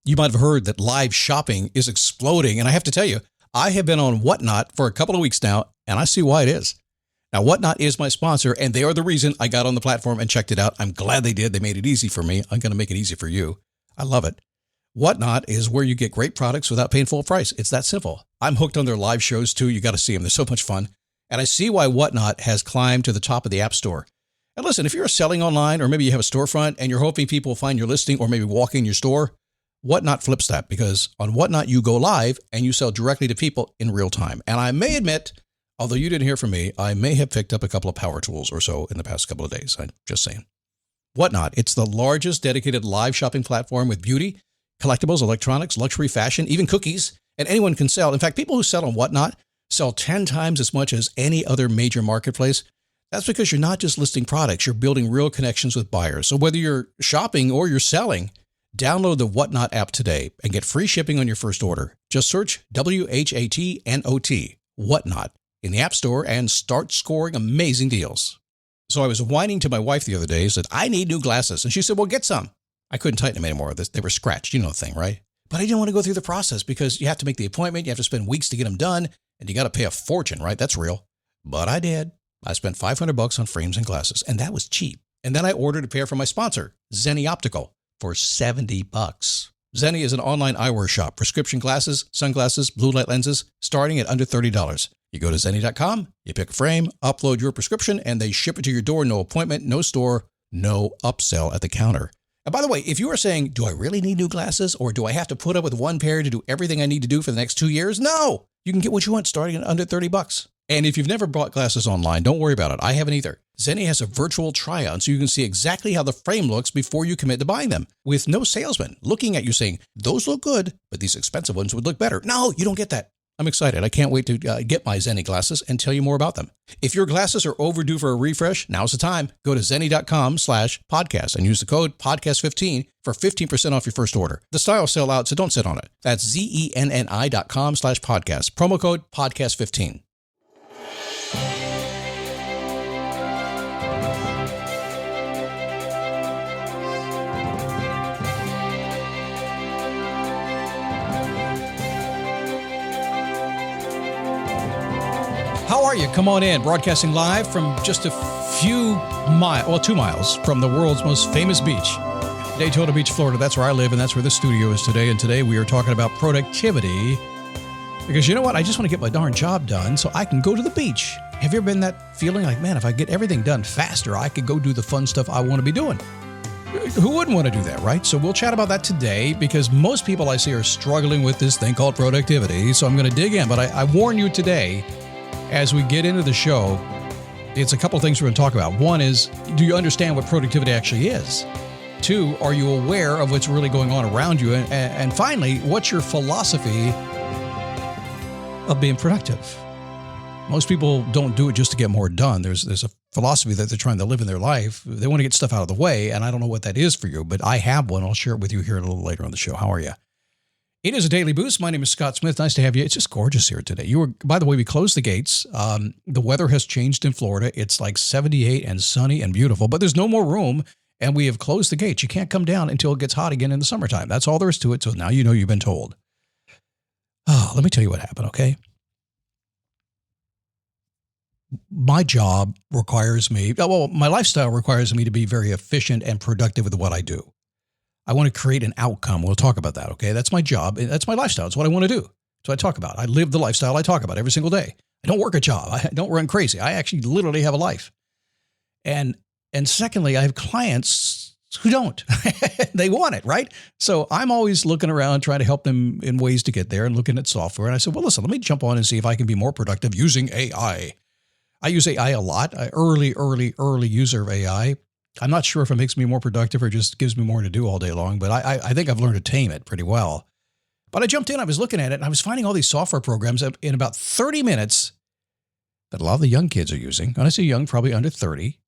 You might have heard that live shopping is exploding. And I have to tell you, I have been on Whatnot for a couple of weeks now, and I see why it is. Now, Whatnot is my sponsor, and they are the reason I got on the platform and checked it out. I'm glad they did. They made it easy for me. I'm going to make it easy for you. I love it. Whatnot is where you get great products without paying full price. It's that simple. I'm hooked on their live shows, too. You got to see them. They're so much fun. And I see why Whatnot has climbed to the top of the App Store. And listen, if you're selling online, or maybe you have a storefront and you're hoping people will find your listing or maybe walk in your store, Whatnot flips that, because on Whatnot, you go live and you sell directly to people in real time. And I may admit, although you didn't hear from me, I may have picked up a couple of power tools or so in the past couple of days. I'm just saying. Whatnot, it's the largest dedicated live shopping platform with beauty, collectibles, electronics, luxury, fashion, even cookies, and anyone can sell. In fact, people who sell on Whatnot sell 10 times as much as any other major marketplace. That's because you're not just listing products, you're building real connections with buyers. So whether you're shopping or you're selling, download the Whatnot app today and get free shipping on your first order. Just search WHATNOT, Whatnot, in the App Store and start scoring amazing deals. So I was whining to my wife the other day, said, I need new glasses. And she said, well, get some. I couldn't tighten them anymore. They were scratched. You know the thing, right? But I didn't want to go through the process because you have to make the appointment. You have to spend weeks to get them done. And you got to pay a fortune, right? That's real. But I did. I spent $500 on frames and glasses, and that was cheap. And then I ordered a pair from my sponsor, Zenni Optical, for $70. Zenni is an online eyewear shop, prescription glasses, sunglasses, blue light lenses, starting at under $30. You go to Zenni.com, you pick a frame, upload your prescription, and they ship it to your door. No appointment, no store, no upsell at the counter. And by the way, if you are saying, do I really need new glasses, or do I have to put up with one pair to do everything I need to do for the next 2 years? No, you can get what you want starting at under $30. And if you've never bought glasses online, don't worry about it. I haven't either. Zenni has a virtual try-on so you can see exactly how the frame looks before you commit to buying them, with no salesman looking at you saying, those look good, but these expensive ones would look better. No, you don't get that. I'm excited. I can't wait to get my Zenni glasses and tell you more about them. If your glasses are overdue for a refresh, now's the time. Go to Zenni.com/podcast and use the code podcast15 for 15% off your first order. The styles sell out, so don't sit on it. That's ZENNI.com/podcast. Promo code podcast15. How are you? Come on in. Broadcasting live from just a few miles, well, 2 miles from the world's most famous beach, Daytona Beach, Florida. That's where I live, and that's where the studio is today. And today we are talking about productivity because you know what? I just want to get my darn job done so I can go to the beach. Have you ever been that feeling like, man, if I get everything done faster, I could go do the fun stuff I want to be doing? Who wouldn't want to do that, right? So we'll chat about that today because most people I see are struggling with this thing called productivity. So I'm going to dig in, but I warn you today, as we get into the show, it's a couple of things we're going to talk about. One is, do you understand what productivity actually is? 2, are you aware of what's really going on around you? And finally, what's your philosophy of being productive? Most people don't do it just to get more done. There's a philosophy that they're trying to live in their life. They want to get stuff out of the way, and I don't know what that is for you, but I have one. I'll share it with you here a little later on the show. How are you? It is a daily boost. My name is Scott Smith. Nice to have you. It's just gorgeous here today. By the way, we closed the gates. The weather has changed in Florida. It's like 78 and sunny and beautiful, but there's no more room, and we have closed the gates. You can't come down until it gets hot again in the summertime. That's all there is to it. So now you know you've been told. Oh, let me tell you what happened, okay? My job requires me, my lifestyle requires me to be very efficient and productive with what I do. I want to create an outcome. We'll talk about that, okay? That's my job. That's my lifestyle. It's what I want to do. It's what I talk about. I live the lifestyle I talk about every single day. I don't work a job. I don't run crazy. I actually literally have a life. And secondly, I have clients who don't. They want it, right? So I'm always looking around, trying to help them in ways to get there and looking at software. And I said, well, listen, let me jump on and see if I can be more productive using AI. I use AI a lot. Early user of AI. I'm not sure if it makes me more productive or just gives me more to do all day long, but I think I've learned to tame it pretty well. But I jumped in, I was looking at it, and I was finding all these software programs in about 30 minutes that a lot of the young kids are using, and I say young, probably under 30,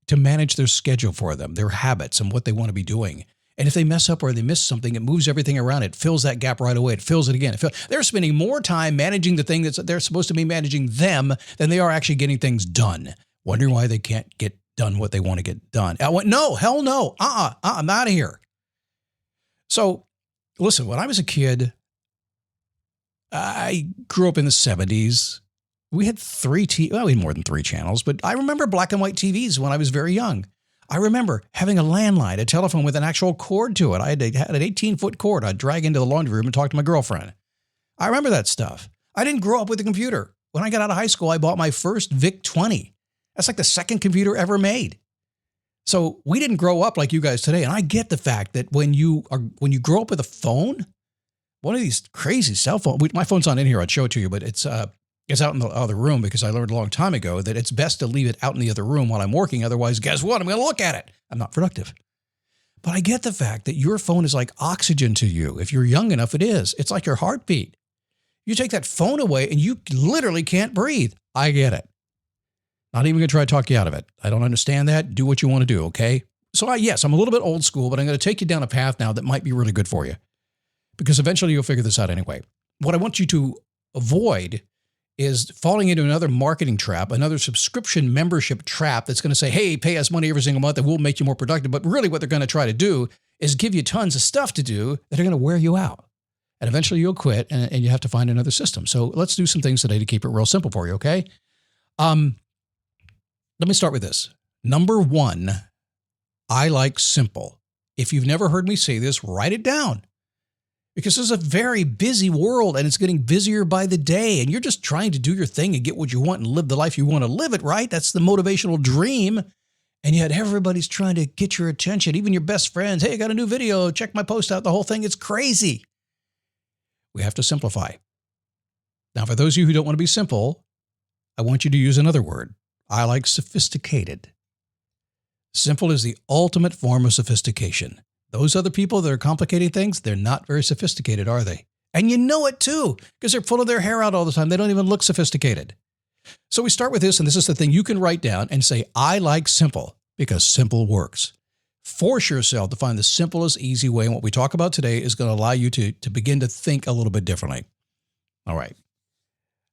to manage their schedule for them, their habits, and what they want to be doing. And if they mess up or they miss something, it moves everything around. It fills that gap right away. It fills it again. They're spending more time managing the thing they're supposed to be managing them than they are actually getting things done, wondering why they can't get done what they want to get done. I went, no, hell no. I'm out of here. So Listen, when I was a kid, I grew up in the 70s. We had we had more than three channels, but I remember black and white TVs when I was very young. I remember having a landline, a telephone with an actual cord to it. I had an 18-foot cord I'd drag into the laundry room and talk to my girlfriend. I remember that stuff. I didn't grow up with a computer. When I got out of high school, I bought my first VIC-20. That's like the second computer ever made. So we didn't grow up like you guys today. And I get the fact that when you grow up with a phone, one of these crazy cell phones, my phone's not in here, I'd show it to you, but it's out in the other room because I learned a long time ago that it's best to leave it out in the other room while I'm working. Otherwise, guess what? I'm going to look at it. I'm not productive. But I get the fact that your phone is like oxygen to you. If you're young enough, it is. It's like your heartbeat. You take that phone away and you literally can't breathe. I get it. Not even going to try to talk you out of it. I don't understand that. Do what you want to do, okay? So yes, I'm a little bit old school, but I'm going to take you down a path now that might be really good for you. Because eventually you'll figure this out anyway. What I want you to avoid is falling into another marketing trap, another subscription membership trap that's going to say, hey, pay us money every single month and we'll make you more productive. But really what they're going to try to do is give you tons of stuff to do that are going to wear you out. And eventually you'll quit and you have to find another system. So let's do some things today to keep it real simple for you, okay? Let me start with this. Number one, I like simple. If you've never heard me say this, write it down. Because this is a very busy world and it's getting busier by the day. And you're just trying to do your thing and get what you want and live the life you want to live it, right? That's the motivational dream. And yet everybody's trying to get your attention, even your best friends. Hey, I got a new video. Check my post out. The whole thing. It's crazy. We have to simplify. Now, for those of you who don't want to be simple, I want you to use another word. I like sophisticated. Simple is the ultimate form of sophistication. Those other people that are complicating things, they're not very sophisticated, are they? And you know it too, because they're pulling their hair out all the time. They don't even look sophisticated. So we start with this, and this is the thing you can write down and say, I like simple, because simple works. Force yourself to find the simplest, easy way. And what we talk about today is going to allow you to begin to think a little bit differently. All right,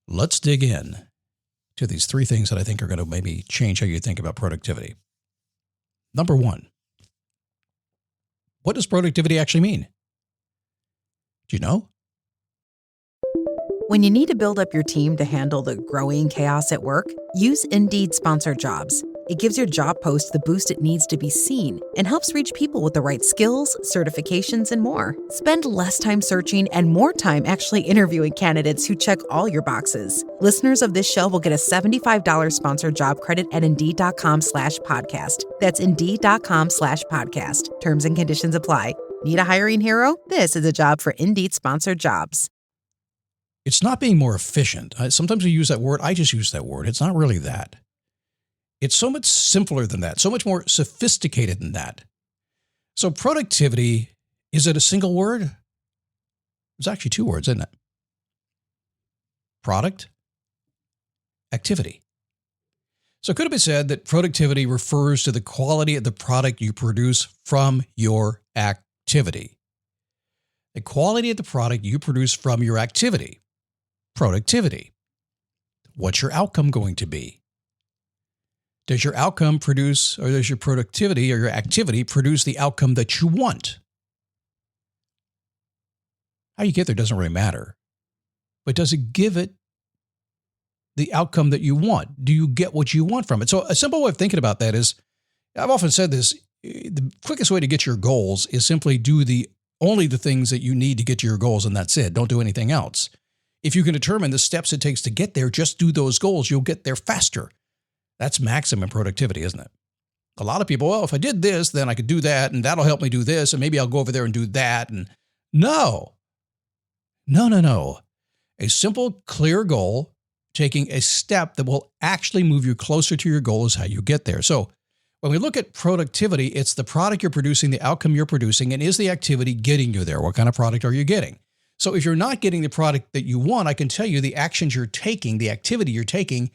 let's dig in to these three things that I think are going to maybe change how you think about productivity. Number one, what does productivity actually mean? Do you know? When you need to build up your team to handle the growing chaos at work, use Indeed Sponsored Jobs. It gives your job post the boost it needs to be seen and helps reach people with the right skills, certifications, and more. Spend less time searching and more time actually interviewing candidates who check all your boxes. Listeners of this show will get a $75 sponsored job credit at Indeed.com/podcast. That's Indeed.com/podcast. Terms and conditions apply. Need a hiring hero? This is a job for Indeed Sponsored Jobs. It's not being more efficient. Sometimes we use that word. I just use that word. It's not really that. It's so much simpler than that, so much more sophisticated than that. So productivity, is it a single word? It's actually two words, isn't it? Product, activity. So could it be said that productivity refers to the quality of the product you produce from your activity? The quality of the product you produce from your activity. Productivity. What's your outcome going to be? Does your outcome produce, or does your productivity or your activity produce the outcome that you want? How you get there doesn't really matter. But does it give it the outcome that you want? Do you get what you want from it? So a simple way of thinking about that is, I've often said this, the quickest way to get your goals is simply do only the things that you need to get to your goals, and that's it. Don't do anything else. If you can determine the steps it takes to get there, just do those goals. You'll get there faster. That's maximum productivity, isn't it? A lot of people, well, if I did this, then I could do that, and that'll help me do this, and maybe I'll go over there and do that. And no. A simple, clear goal, taking a step that will actually move you closer to your goal is how you get there. So when we look at productivity, it's the product you're producing, the outcome you're producing, and is the activity getting you there? What kind of product are you getting? So if you're not getting the product that you want, I can tell you the actions you're taking, the activity you're taking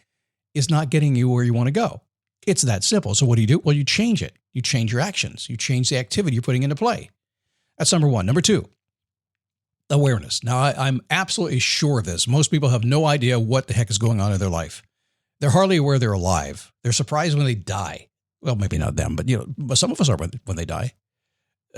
is not getting you where you want to go. It's that simple. So what do? Well, you change it. You change your actions. You change the activity you're putting into play. That's number one. Number two, awareness. Now, I'm absolutely sure of this. Most people have no idea what the heck is going on in their life. They're hardly aware they're alive. They're surprised when they die. Well, maybe not them, but some of us are when they die.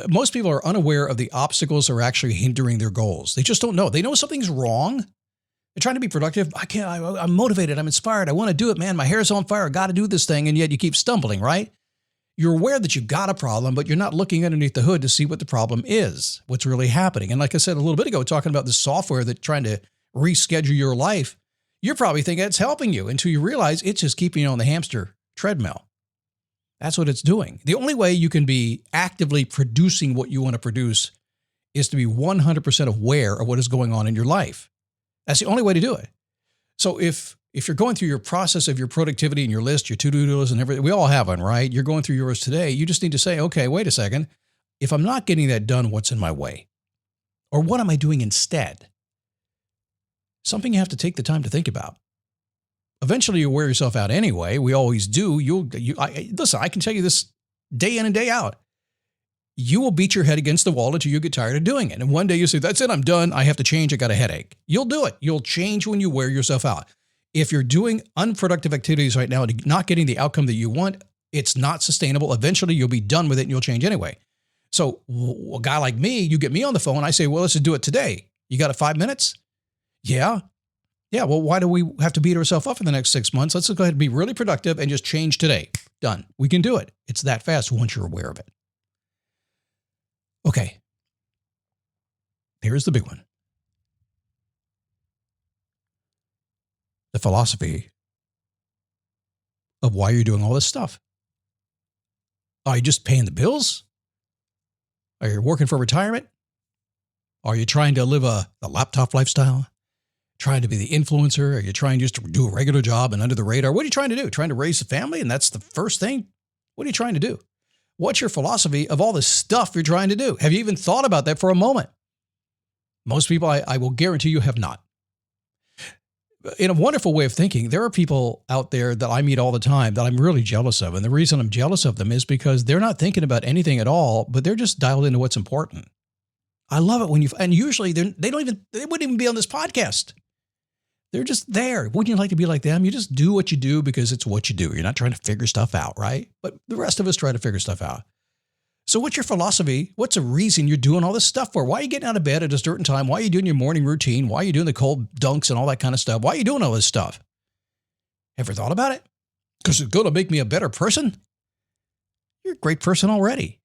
Most people are unaware of the obstacles that are actually hindering their goals. They just don't know. They know something's wrong. They're trying to be productive. I'm motivated. I'm inspired. I want to do it, man. My hair's on fire. I got to do this thing. And yet you keep stumbling, right? You're aware that you've got a problem, but you're not looking underneath the hood to see what the problem is, what's really happening. And like I said a little bit ago, talking about the software that's trying to reschedule your life, you're probably thinking it's helping you until you realize it's just keeping you on the hamster treadmill. That's what it's doing. The only way you can be actively producing what you want to produce is to be 100% aware of what is going on in your life. That's the only way to do it. So if you're going through your process of your productivity and your list, your to-do list and everything, we all have one, right? You're going through yours today. You just need to say, okay, wait a second. If I'm not getting that done, what's in my way? Or what am I doing instead? Something you have to take the time to think about. Eventually, you'll wear yourself out anyway. We always do. Listen, I can tell you this day in and day out. You will beat your head against the wall until you get tired of doing it. And one day you say, that's it, I'm done. I have to change. I got a headache. You'll do it. You'll change when you wear yourself out. If you're doing unproductive activities right now and not getting the outcome that you want, it's not sustainable. Eventually, you'll be done with it and you'll change anyway. So a guy like me, you get me on the phone. I say, well, let's just do it today. You got 5 minutes? Yeah. Yeah, well, why do we have to beat ourselves up for the next 6 months? Let's go ahead and be really productive and just change today. Done. We can do it. It's that fast once you're aware of it. Okay. Here's the big one. The philosophy of why you're doing all this stuff. Are you just paying the bills? Are you working for retirement? Are you trying to live a laptop lifestyle? Trying to be the influencer? Are you trying just to do a regular job and under the radar? What are you trying to do? Trying to raise a family? And that's the first thing? What are you trying to do? What's your philosophy of all the stuff you're trying to do? Have you even thought about that for a moment? Most people, I will guarantee you, have not. In a wonderful way of thinking, there are people out there that I meet all the time that I'm really jealous of. And the reason I'm jealous of them is because they're not thinking about anything at all, but they're just dialed into what's important. I love it when and usually they wouldn't even be on this podcast. They're just there. Wouldn't you like to be like them? You just do what you do because it's what you do. You're not trying to figure stuff out, right? But the rest of us try to figure stuff out. So what's your philosophy? What's the reason you're doing all this stuff for? Why are you getting out of bed at a certain time? Why are you doing your morning routine? Why are you doing the cold dunks and all that kind of stuff? Why are you doing all this stuff? Ever thought about it? Because it's going to make me a better person? You're a great person already.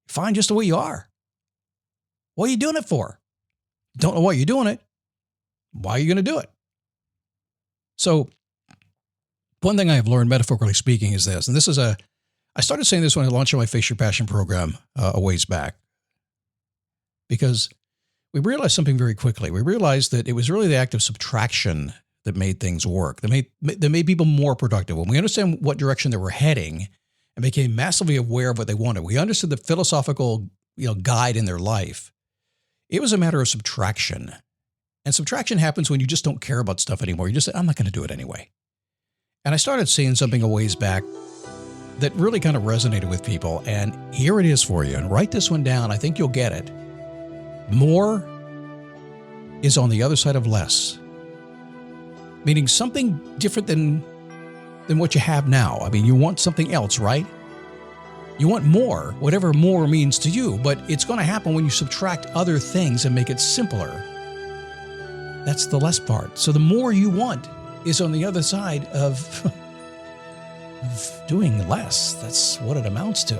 Fine just the way you are. What are you doing it for? Don't know why you're doing it. Why are you going to do it? So one thing I have learned, metaphorically speaking, is this, and I started saying this when I launched my Face Your Passion program a ways back, because we realized something very quickly. We realized that it was really the act of subtraction that made things work, that made people more productive. When we understand what direction they were heading and became massively aware of what they wanted, we understood the philosophical guide in their life. It was a matter of subtraction. And subtraction happens when you just don't care about stuff anymore. You just say, I'm not going to do it anyway. And I started seeing something a ways back that really kind of resonated with people. And here it is for you. And write this one down. I think you'll get it. More is on the other side of less. Meaning something different than what you have now. I mean, you want something else, right? You want more, whatever more means to you. But it's going to happen when you subtract other things and make it simpler. That's the less part. So the more you want is on the other side of doing less. That's what it amounts to.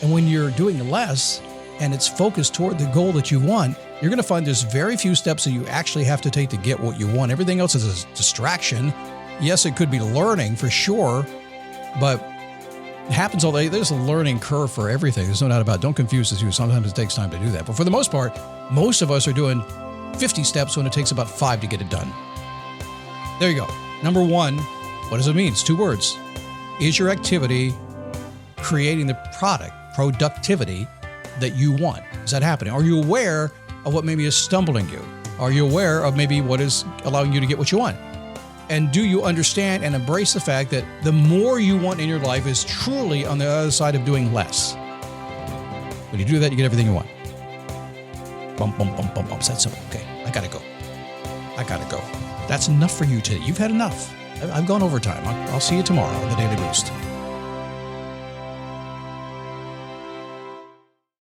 And when you're doing less and it's focused toward the goal that you want, you're going to find there's very few steps that you actually have to take to get what you want. Everything else is a distraction. Yes, it could be learning for sure, but it happens all day. There's a learning curve for everything. There's no doubt about it. Don't confuse the two. Sometimes it takes time to do that. But for the most part, most of us are doing 50 steps when it takes about 5 to get it done. There you go. Number 1, what does it mean? It's 2 words. Is your activity creating the productivity that you want? Is that happening? Are you aware of what maybe is stumbling you? Are you aware of maybe what is allowing you to get what you want? And do you understand and embrace the fact that the more you want in your life is truly on the other side of doing less? When you do that, you get everything you want. Bum, bum, bum, bum, bum. That's simple. Okay, I gotta go. That's enough for you today. You've had enough. I've gone overtime. I'll see you tomorrow on the Daily Boost.